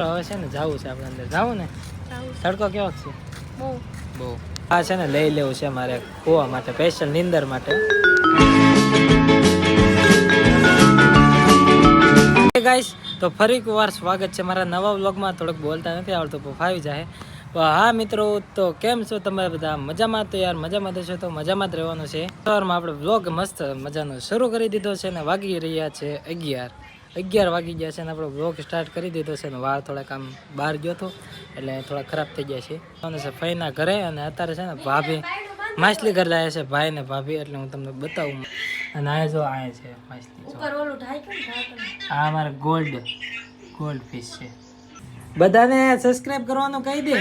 હવે છે ને જવું છે આપણે અંદર જવું ને તડકો કેવો છે બહુ આ છે ને લઈ લેવું છે મારે કૂવા માટે સ્પેશિયલ નીંદર માટે ગાઈસ તો ફરી એકવાર સ્વાગત છે મારા નવા વ્લોગમાં થોડુંક બોલતા નથી આવડતું પણ ફાવી જાય હા મિત્રો તો કેમ છો તમે બધા મજામાં તો યાર મજામાં થશો તો મજામાં જ રહેવાનું છે સવારમાં આપણે વ્લોગ મસ્ત મજાનો શરૂ કરી દીધો છે ને વાગી રહ્યા છે 11 વાગી ગયા છે ને આપણો વ્લોગ સ્ટાર્ટ કરી દીધો છે ને વાળ થોડાક આમ બહાર ગયો હતો એટલે થોડા ખરાબ થઈ ગયા છે ફઈના ઘરે અને અત્યારે છે ને ભાભી માછલી ઘર લાયા છે ભાઈ ને ભાભી એટલે હું તમને બતાવું અને આ જો આ છે માછલી આ અમારે ગોલ્ડ ફિશ છે બધાને સબસ્ક્રાઇબ કરવાનું કહી દે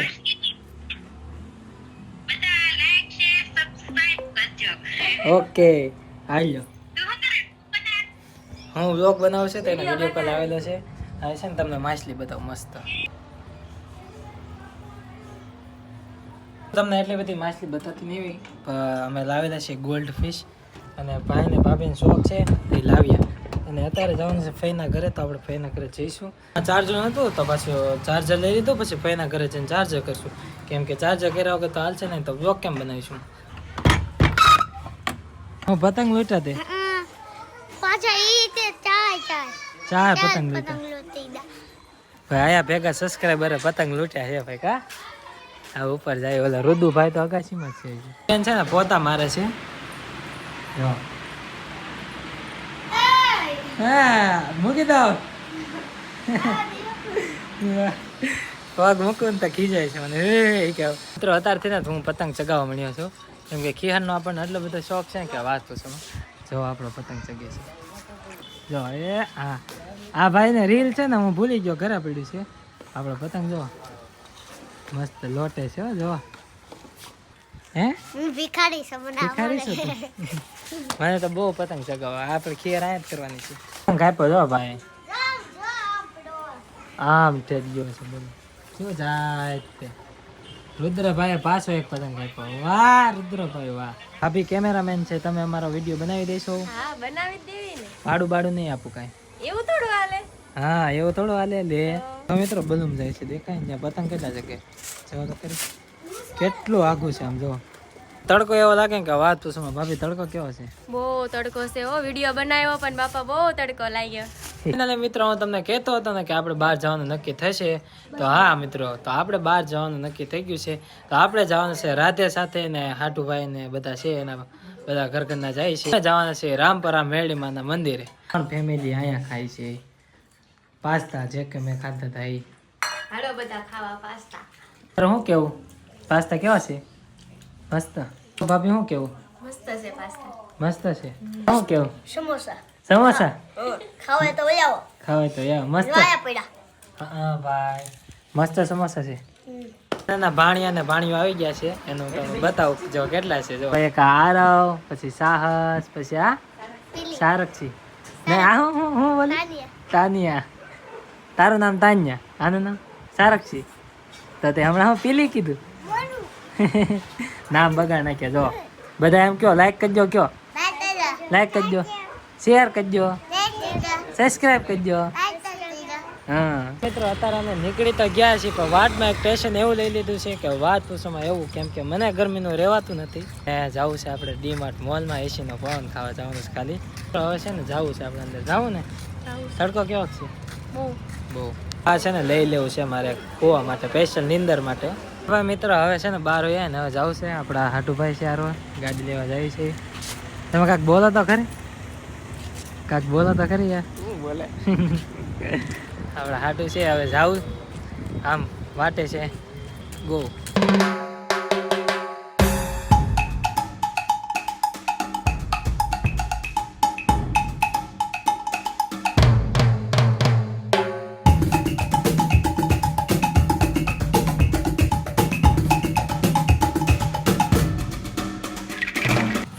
ઓકે હાલો હું વ્લોગ બનાવું છે તો એનો વિડીયો કોલ આવેલો છે હવે છે ને તમને માછલી બતાવું મસ્ત તમને એટલી બધી માછલી બતાવતી નહીં અમે લાવેલા છે ગોલ્ડ ફિશ અને ભાઈ ને ભાભીને શોખ છે એ લાવ્યા અને અત્યારે જવાનું છે ફઈના ઘરે તો આપણે ફઈના ઘરે જઈશું ચાર્જર નહોતું તો પાછું ચાર્જર લઈ લીધું પછી ફઈના ઘરે જઈને ચાર્જર કરશું કેમ કે ચાર્જર કર્યા વગર તો હાલશે નહીં તો વ્લોગ કેમ બનાવીશું હું પતંગ લૂંટા દે ચાર પતંગ લૂંટા ભાઈ આયા ભેગા સબસ્ક્રાઈબરે પતંગ લૂંટ્યા છે ભાઈ કા આ ઉપર જાય ઓલા રુદુભાઈ તો અગાશીમાં જ છે ને પોતા મારે છે જો હા મૂકી દો પગ મૂકું ને તો ખીજાય છે મને કેવું મિત્રો અત્યારથી ને હું પતંગ ચગાવવા મળ્યો છું કેમ કે ખીહારનો આપણને એટલો બધો શોખ છે કે વાત પૂછો જો આપણો પતંગ ચગે છે જો એ આ ભાઈને રીલ છે ને હું ભૂલી ગયો ઘરે પડ્યું છે આપણો પતંગ જો મસ્ત લોટે છે જો હે ભિખારી છું મને તો બહુ પતંગ ચગાવવા આપણે ખીર આયા જ કરવાની છે પતંગ આપ્યો જો ભાઈ આમ થઈ ગયો છે બોલો શું જાય તે રુદ્રભાઈએ પાછો એક પતંગ આપ્યો વાહ રુદ્રભાઈ વાહ ભાભી કેમેરામેન છે તમે અમારો વિડીયો બનાવી દેશો હા બનાવી દેવી ને ભાડું નહીં આપું કાંઈ એવું થોડું હાલે હા એવું થોડું હાલે લે તો મિત્રો બલૂમ જાય છે દેખાય ને પતંગ કેટલા જગ્યાએ જો તો કરી કેટલું આઘું છે આમ જો તડકો એવો લાગે કે વાત તો સમય ભાભી તડકો કેવો છે બહુ તડકો છે ઓ વિડિયો બનાવ્યો પણ બાપા બહુ તડકો લાગ્યો એટલે મિત્રો હું તમને કહેતો હતો ને કે આપણે બહાર જવાનું નક્કી થશે તો હા મિત્રો તો આપણે બહાર જવાનું નક્કી થઈ ગયું છે તો આપણે જવાનું છે રાધે સાથે ને હાટુભાઈ ને બધા છે એના બધા ઘરના જાય છે જવાના છે રામપરા મેળીમાના મંદિરે પણ ફેમિલી અહીંયા ખાય છે પાસ્તા જે કે મેં ખાધા હતા એ હાલો બધા ખાવા પાસ્તા શું કેવું પાસ્તા કેવા છે મસ્ત ભાભી શું કેવું મસ્ત છે પાસ્તા મસ્ત છે શું કેવું સમોસા ખાવાય તો યાર મસ્ત હા ભાઈ મસ્ત સમોસા છે ના ભાણિયા ને ભાણિયો આવી ગયા છે એનું તમે બતાવો જો કેટલા છે જો એક આરવ પછી સાહસ પછી આ સારક્ષી ને આ હું બોલી તાનિયા તારું નામ તાન્યા આનું નામ સારક્ષી તો તે હમણાં હું પીલી કીધું નામ બગાડ નાખ્યા જો બધા એમ કયો લાઈક કરજો કયો લાઈક કરજો શેર કરજો સબસ્ક્રાઇબ કરજો હા મિત્રો અત્યારે અમે નીકળી તો ગયા છીએ પણ વાટમાં એક સ્ટેશન એવું લઈ લીધું છે કે વાત પૂછવામાં એવું કેમ કે મને ગરમીનું રહેવાતું નથી જવું છે આપણે ડીમાર્ટ મોલમાં એસીનો પવન ખાવા જવાનું છે ખાલી તો હવે છે ને જવું છે આપણે અંદર જવું ને તડકો કેવો છે બહુ આ છે ને લઈ લેવું છે મારે કૂવા માટે સ્પેશિયલ નીંદર માટે હવે મિત્રો હવે છે ને બહાર હોય ને હવે જવું છે આપણા હાટુભાઈ છે હારો ગાડી લેવા જાય છે તમે કાંઈક બોલો તો ખરી યાર બોલે આપણા હાટુ છે હવે જાવું આમ વાટે છે ગો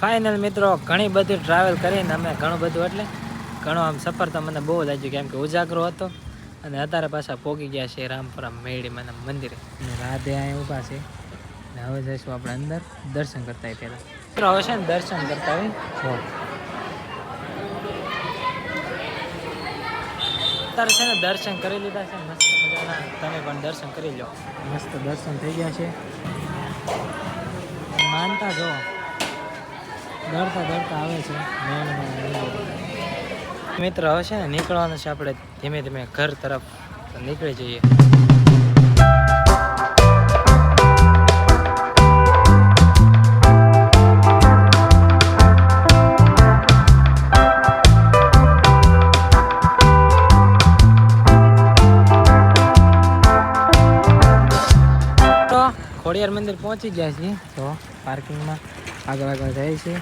ફાઇનલ મિત્રો ઘણી બધી ટ્રાવેલ કરીને અમે ઘણું બધું એટલે ઘણો આમ સફર તો મને બહુ લાગ્યું કેમ કે ઉજાગરો હતો અને અત્યારે પાછા પોગી ગયા છે રામપુરા મેળીમાના મંદિરે અને રાધે અહીં ઊભા છે અને હવે જઈશું આપણે અંદર દર્શન કરતા હોય પહેલાં મિત્રો હવે છે ને દર્શન કરતા હોય અત્યારે છે ને દર્શન કરી લીધા છે મસ્ત મજાના માતાના તમે પણ દર્શન કરી લો. મસ્ત દર્શન થઈ ગયા છે. માનતા જો દરતા આવે છે. મિત્ર હવે છે ને નીકળવાનું છે, આપણે ધીમે ધીમે ઘર તરફ નીકળી જઈએ. ખોડિયાર મંદિર પહોંચી ગયા છીએ. તો પાર્કિંગમાં આગળ જાય છે.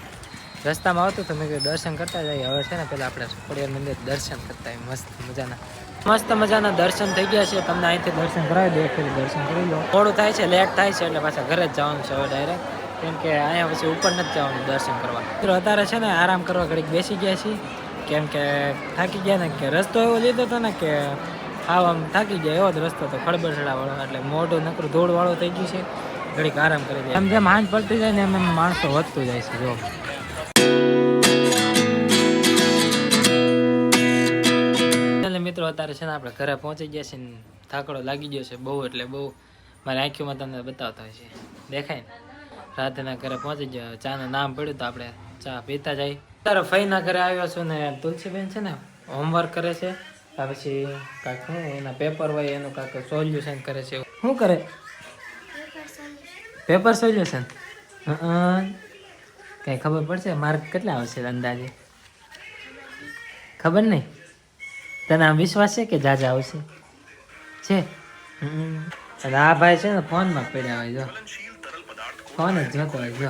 રસ્તામાં આવતું તો મેં કીધું દર્શન કરતા જઈએ. હવે છે ને પેલા આપણે ખોડિયાર મંદિર દર્શન કરતા હોય. મસ્ત મજાના દર્શન થઈ ગયા છે. તમને અહીંથી દર્શન કરાવી દે, ફરી દર્શન કરી લો. થોડું થાય છે, લેટ થાય છે, એટલે પાછા ઘરે જ જવાનું છે હવે ડાયરેક્ટ, કેમ કે અહીંયા પછી ઉપર નથી જવાનું દર્શન કરવા. મિત્રો અત્યારે છે ને આરામ કરવા ઘડીક બેસી ગયા છીએ, કેમ કે થાકી ગયા ને, કે રસ્તો એવો લીધો હતો ને કે આમ થાકી ગયા. એવો જ રસ્તો હતો ખડબડવાળો, એટલે મોઢું નકરું ધૂળવાળું થઈ ગયું છે. ઘડીક આરામ કરી દે. એમ જેમ હાંજ પડતી જાય ને એમ માણસો વધતું જાય છે. જો મિત્રો અત્યારે છે ને આપણે ઘરે પહોંચી ગયા છે ને થાકડો લાગી ગયો છે બહુ, એટલે બહુ મારી આંખોમાં તમને બતાવતા હોય છે, દેખાય ને. રાતના ઘરે પહોંચી ગયો. ચાનું નામ પડ્યું તો આપણે ચા પીતા જાય. તારા ફઈના ઘરે આવ્યો છું ને તુલસીબેન છે ને હોમવર્ક કરે છે. પછી કાંઈક શું એના પેપર હોય એનું કાંઈક સોલ્યુશન કરે છે. શું કરે? Paper solution. કંઈ ખબર પડશે માર્ક કેટલા આવશે અંદાજે? ખબર નહીં. તને આમ વિશ્વાસ છે કે જાજા આવશે? છે. અને આ ભાઈ છે ને ફોનમાં પડ્યા હોય. જો ફોન જ જોતો હોય. જો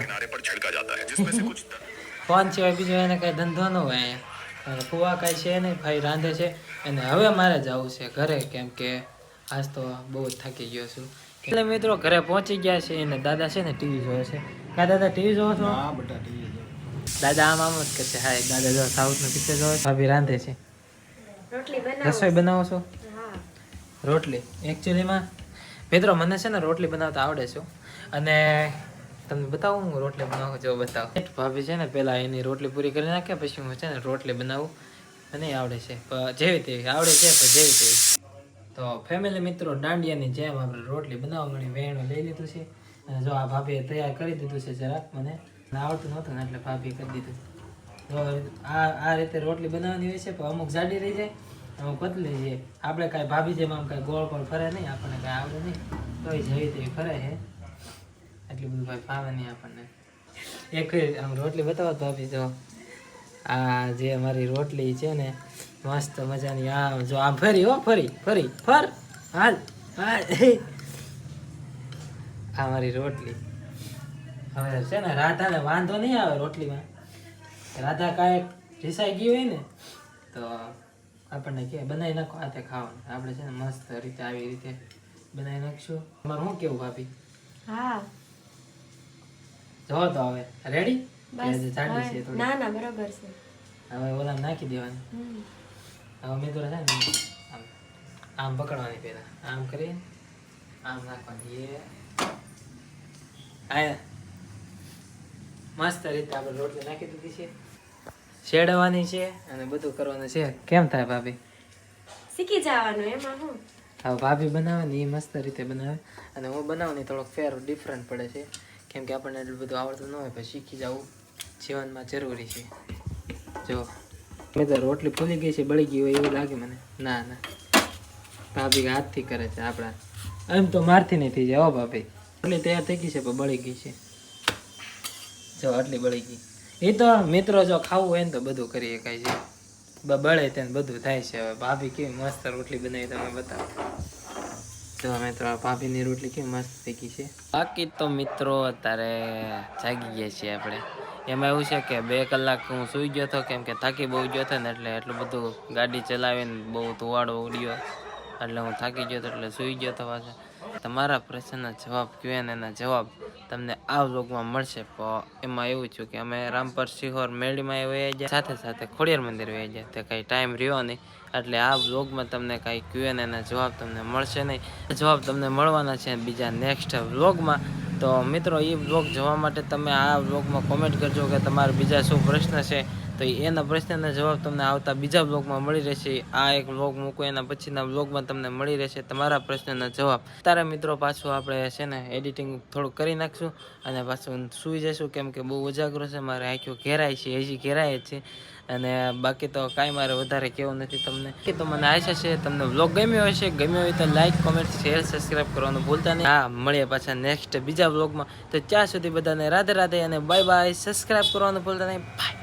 ફોન સિવાય બીજો એને કઈ ધંધો ન હોય અહીંયા. ફુવા કાંઈ છે નહીં, ભાઈ રાંધે છે. અને હવે મારે જવું છે ઘરે, કેમ કે આજ તો બહુ જ થાકી ગયો છું. એટલે મિત્રો ઘરે પહોંચી ગયા છે. અને દાદા છે ને ટીવી જોવે છે. કા દાદા ટીવી જોવો છો? હા બેટા ટીવી જોવો. દાદા આમ જ કરશે. હા દાદા જો સાઉથનું પિક્ચર જોવે. ભાભી રાંધે છે. રસોઈ બનાવો છો? રોટલી. એકચ્યુઅલીમાં મિત્રો મને છે ને રોટલી બનાવતા આવડે છે. અને તમને બતાવું હું રોટલી બનાવું? જો બતાવો. ભાભી છે ને પહેલાં એની રોટલી પૂરી કરી નાખે, પછી હું છે ને રોટલી બનાવું. મને આવડે છે જેવી તેવી આવડે છે, પણ જેવી તેવી. તો ફેમિલી મિત્રો દાંડિયાની જેમ આપણે રોટલી બનાવવા મળી વેણું લઈ લીધું છે. અને જો આ ભાભીએ તૈયાર કરી દીધું છે. જરાક મને આવડતું નહોતું ને એટલે ભાભી કરી દીધું. તો આ રીતે રોટલી બનાવવાની હોય છે, પણ અમુક જાડી રહી જાય, અમુક પતલી છે. આપણે કાંઈ ભાભી જેમ આમ કાંઈ ગોળ પણ ફરે નહીં, આપણને કાંઈ આવડે નહીં, તો જેવી તેવી ફરે છે. એટલું બધું ભાઈ ફાવે નહીં આપણને. એક આમ રોટલી બતાવો ભાભી. જો આ જે અમારી રોટલી છે ને મસ્ત મજાની. આ જો આમ ફરી ફર હાલ આ મારી રોટલી. હવે છે ને રાધાને વાંધો નહીં આવે રોટલીમાં. રાધા કાંઈક રિસાઈ ગઈ હોય ને તો આપણને કે બનાવી નાખો હાથે ખાવાનું. આપણે છે ને મસ્ત રીતે આવી રીતે બનાવી નાખશું. તમારું શું કેવું ભાભી? હા જો તો હવે રેડી. ના ના બરાબર છે. હવે ઓલા નાખી દેવાની. હવે મેં તો છે ને આમ પકડવાની, પહેલા આમ કરી આમ નાખવાની. આ મસ્ત રીતે આપણે રોટલી નાખી દીધી છે. શેડવાની છે અને બધું કરવાનું છે. કેમ થાય ભાભી? શીખી જવાનું એમાં હું. હવે ભાભી બનાવે ને એ મસ્ત રીતે બનાવે, અને હું બનાવું ને થોડોક ફેર ડિફરન્ટ પડે છે, કેમ કે આપણને એટલું બધું આવડતું ન હોય. પછી શીખી જવું જીવનમાં જરૂરી છે. જો મેં તો રોટલી ફૂલી ગઈ છે, બળી ગઈ હોય એવું લાગે મને. ના ના, ભાભી હાથથી કરે છે આપણા. એમ તો મારથી નહીં થઈ જાય. હો ભાભી રોટલી તૈયાર થઈ ગઈ છે પણ બળી ગઈ છે. જો આટલી બળી ગઈ. એ તો મિત્રો જો ખાવું હોય ને તો બધું કરી શકાય છે. બળે તેને બધું થાય છે. હવે ભાભી કેવી મસ્ત રોટલી બનાવી તમે બતાવો. જો મિત્રો ભાભીની રોટલી કેવી મસ્ત થઈ ગઈ છે. બાકી તો મિત્રો અત્યારે જાગી ગયા છીએ આપણે. એમાં એવું છે કે 2 કલાક હું સૂઈ ગયો હતો, કેમ કે થાકી બહુ ગયો હતો ને, એટલે એટલું બધું ગાડી ચલાવીને બહુ ધુવાડો ઉડ્યો, એટલે હું થાકી ગયો હતો, એટલે સૂઈ ગયો હતો. પાછા તમારા પ્રશ્નના જવાબ Q&Aના જવાબ તમને આ વ્લોગમાં મળશે. પણ એમાં એવું છું કે અમે રામપર સિહોર મેળીમાં વહી ગયા, સાથે સાથે ખોડિયાર મંદિર વહી ગયા. તે કાંઈ ટાઈમ રહ્યો નહીં, એટલે આ વ્લોગમાં તમને કાંઈ Q&Aના જવાબ તમને મળશે નહીં. જવાબ તમને મળવાના છે બીજા નેક્સ્ટ વ્લોગમાં. તો મિત્રો એ વ્લોગ જોવા માટે તમે આ વ્લોગમાં કોમેન્ટ કરજો કે તમારા બીજા શું પ્રશ્ન છે તો એના પ્રશ્નના જવાબ તમને આવતા બીજા બ્લોગમાં મળી રહેશે. આ એક બ્લોગ મૂકો એના પછીના બ્લોગમાં તમને મળી રહેશે તમારા પ્રશ્નના જવાબ. તારા મિત્રો પાછું આપણે છે ને એડિટિંગ થોડુંક કરી નાખશું અને પાછું સૂઈ જઈશું, કેમ કે બહુ ઉજાગરો છે, મારે આંખો ઘેરાય છે, હજી ઘેરાય જ છે. અને બાકી તો કાંઈ મારે વધારે કહેવું નથી તમને. તો મને આશા છે તમને વ્લોગ ગમ્યો હશે. ગમ્યો હોય તો લાઈક, કોમેન્ટ, શેર, સબસ્ક્રાઈબ કરવાનું ભૂલતા નહીં. હા, મળીએ પાછા નેક્સ્ટ બીજા વ્લોગમાં. તો ત્યાં સુધી બધાને રાધે રાધે અને બાય બાય. સબસ્ક્રાઈબ કરવાનું ભૂલતા નહીં. બાય.